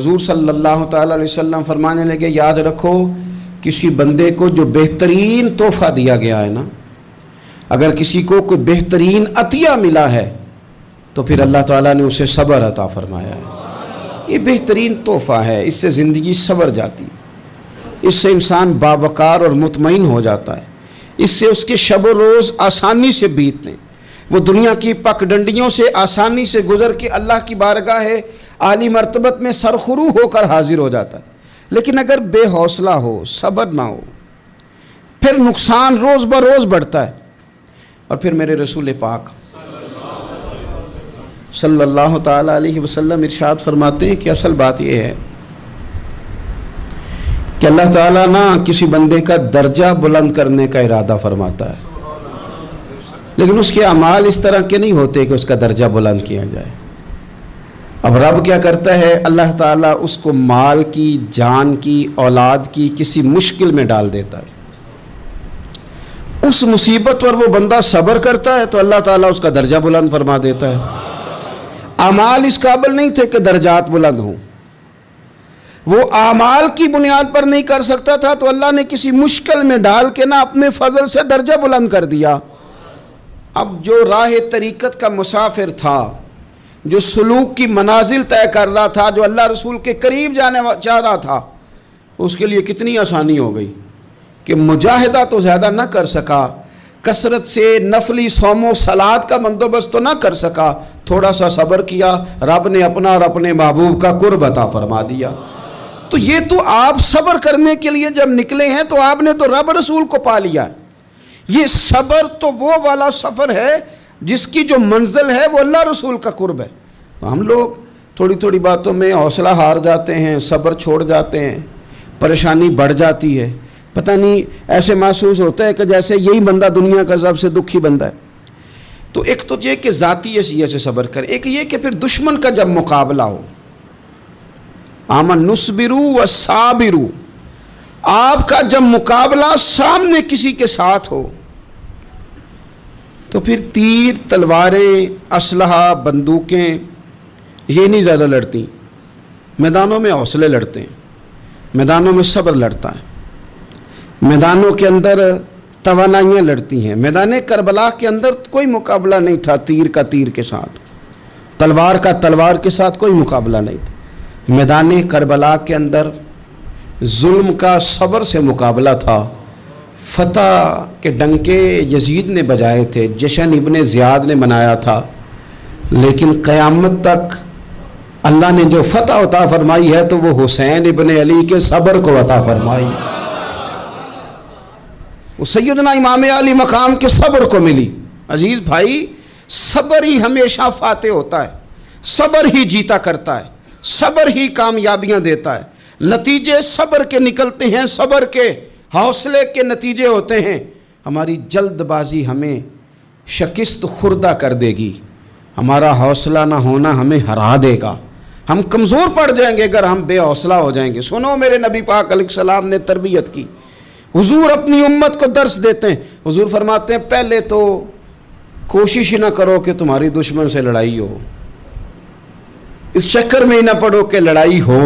حضور صلی اللہ تعالیٰ علیہ وسلم فرمانے لگے یاد رکھو کسی بندے کو جو بہترین تحفہ دیا گیا ہے نا، اگر کسی کو کوئی بہترین عطیہ ملا ہے تو پھر اللہ تعالیٰ نے اسے صبر عطا فرمایا ہے۔ یہ بہترین تحفہ ہے، اس سے زندگی سنور جاتی ہے، اس سے انسان باوقار اور مطمئن ہو جاتا ہے، اس سے اس کے شب و روز آسانی سے بیتتے ہیں، وہ دنیا کی پک ڈنڈیوں سے آسانی سے گزر کے اللہ کی بارگاہ عالی مرتبت میں سرخرو ہو کر حاضر ہو جاتا ہے۔ لیکن اگر بے حوصلہ ہو، صبر نہ ہو، پھر نقصان روز بروز بڑھتا ہے۔ اور پھر میرے رسول پاک صلی اللہ تعالیٰ علیہ وسلم ارشاد فرماتے ہیں کہ اصل بات یہ ہے کہ اللہ تعالیٰ نہ کسی بندے کا درجہ بلند کرنے کا ارادہ فرماتا ہے، لیکن اس کے اعمال اس طرح کے نہیں ہوتے کہ اس کا درجہ بلند کیا جائے۔ اب رب کیا کرتا ہے، اللہ تعالیٰ اس کو مال کی، جان کی، اولاد کی کسی مشکل میں ڈال دیتا ہے، اس مصیبت پر وہ بندہ صبر کرتا ہے تو اللہ تعالیٰ اس کا درجہ بلند فرما دیتا ہے۔ اعمال اس قابل نہیں تھے کہ درجات بلند ہوں، وہ اعمال کی بنیاد پر نہیں کر سکتا تھا تو اللہ نے کسی مشکل میں ڈال کے نہ اپنے فضل سے درجہ بلند کر دیا۔ اب جو راہ طریقت کا مسافر تھا، جو سلوک کی منازل طے کر رہا تھا، جو اللہ رسول کے قریب جانے چاہ رہا تھا، اس کے لیے کتنی آسانی ہو گئی کہ مجاہدہ تو زیادہ نہ کر سکا، کثرت سے نفلی صوم و صلات کا بندوبست تو نہ کر سکا، تھوڑا سا صبر کیا، رب نے اپنا اور اپنے محبوب کا قرب عطا فرما دیا۔ تو یہ تو آپ صبر کرنے کے لیے جب نکلے ہیں تو آپ نے تو رب رسول کو پا لیا ہے۔ یہ صبر تو وہ والا سفر ہے جس کی جو منزل ہے وہ اللہ رسول کا قرب ہے۔ تو ہم لوگ تھوڑی تھوڑی باتوں میں حوصلہ ہار جاتے ہیں، صبر چھوڑ جاتے ہیں، پریشانی بڑھ جاتی ہے، پتہ نہیں ایسے محسوس ہوتا ہے کہ جیسے یہی بندہ دنیا کا سب سے دکھی بندہ ہے۔ تو ایک تو یہ کہ ذاتی حیثیت سے صبر کرے، ایک یہ کہ پھر دشمن کا جب مقابلہ ہو، آمن نصبرو و صابرو، آپ کا جب مقابلہ سامنے کسی کے ساتھ ہو تو پھر تیر، تلواریں، اسلحہ، بندوقیں یہ نہیں زیادہ لڑتی، میدانوں میں حوصلے لڑتے ہیں، میدانوں میں صبر لڑتا ہے، میدانوں کے اندر توانائیاں لڑتی ہیں۔ میدان کربلا کے اندر کوئی مقابلہ نہیں تھا تیر کا تیر کے ساتھ، تلوار کا تلوار کے ساتھ کوئی مقابلہ نہیں تھا۔ میدان کربلا کے اندر ظلم کا صبر سے مقابلہ تھا۔ فتح کے ڈنکے یزید نے بجائے تھے، جشن ابن زیاد نے منایا تھا، لیکن قیامت تک اللہ نے جو فتح عطا فرمائی ہے تو وہ حسین ابن علی کے صبر کو عطا فرمائی، وہ سیدنا امام علی مقام کے صبر کو ملی۔ عزیز بھائی، صبر ہی ہمیشہ فاتح ہوتا ہے، صبر ہی جیتا کرتا ہے، صبر ہی کامیابیاں دیتا ہے، نتیجے صبر کے نکلتے ہیں، صبر کے حوصلے کے نتیجے ہوتے ہیں۔ ہماری جلد بازی ہمیں شکست خوردہ کر دے گی، ہمارا حوصلہ نہ ہونا ہمیں ہرا دے گا، ہم کمزور پڑ جائیں گے اگر ہم بے حوصلہ ہو جائیں گے۔ سنو، میرے نبی پاک علیہ السلام نے تربیت کی، حضور اپنی امت کو درس دیتے ہیں۔ حضور فرماتے ہیں پہلے تو کوشش نہ کرو کہ تمہاری دشمن سے لڑائی ہو، اس چکر میں ہی نہ پڑو کہ لڑائی ہو۔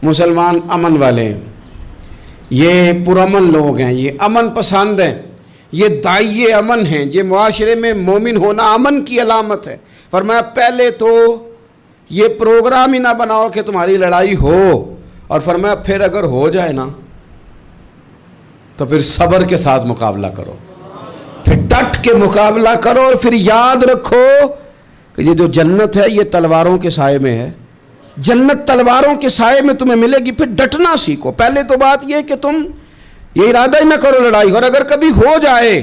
مسلمان امن والے ہیں، یہ پرامن لوگ ہیں، یہ امن پسند ہیں، یہ داعی امن ہیں، یہ معاشرے میں مومن ہونا امن کی علامت ہے۔ فرمایا پہلے تو یہ پروگرام ہی نہ بناؤ کہ تمہاری لڑائی ہو، اور فرمایا پھر اگر ہو جائے نا تو پھر صبر کے ساتھ مقابلہ کرو، پھر ڈٹ کے مقابلہ کرو، اور پھر یاد رکھو کہ یہ جو جنت ہے یہ تلواروں کے سائے میں ہے، جنت تلواروں کے سائے میں تمہیں ملے گی۔ پھر ڈٹنا سیکھو۔ پہلے تو بات یہ کہ تم یہ ارادہ ہی نہ کرو لڑائی، اور اگر کبھی ہو جائے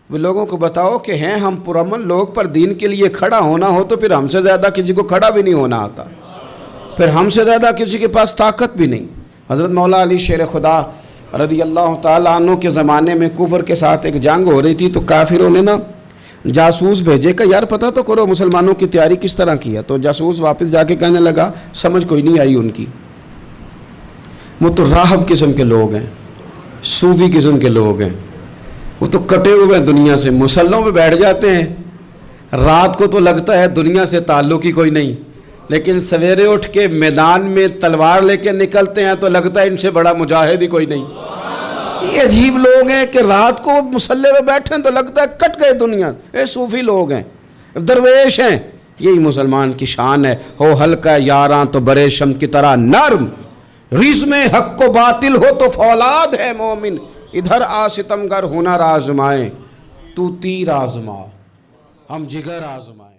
وہ لوگوں کو بتاؤ کہ ہیں ہم پرامن لوگ، پر دین کے لیے کھڑا ہونا ہو تو پھر ہم سے زیادہ کسی کو کھڑا بھی نہیں ہونا آتا، پھر ہم سے زیادہ کسی کے پاس طاقت بھی نہیں۔ حضرت مولا علی شیر خدا رضی اللہ تعالیٰ عنہ کے زمانے میں کفر کے ساتھ ایک جنگ ہو رہی تھی، تو کافروں نے نا جاسوس بھیجے کہ یار پتہ تو کرو مسلمانوں کی تیاری کس طرح کی ہے۔ تو جاسوس واپس جا کے کہنے لگا سمجھ کوئی نہیں آئی ان کی، وہ تو راہب قسم کے لوگ ہیں، صوفی قسم کے لوگ ہیں، وہ تو کٹے ہوئے ہیں دنیا سے، مسلوں پہ بیٹھ جاتے ہیں، رات کو تو لگتا ہے دنیا سے تعلق ہی کوئی نہیں، لیکن سویرے اٹھ کے میدان میں تلوار لے کے نکلتے ہیں تو لگتا ہے ان سے بڑا مجاہد ہی کوئی نہیں. یہ عجیب لوگ ہیں کہ رات کو مصلے پہ بیٹھیں تو لگتا ہے کٹ گئے دنیا. یہ صوفی لوگ ہیں, درویش ہیں. یہی مسلمان کی شان ہے. ہو ہلکا یاراں تو برے شم کی طرح نرم, رزم حق و باطل ہو تو فولاد ہے مومن. ادھر آ ستمگر ہنر آزمائیں, تو تیر آزما ہم جگر آزمائیں.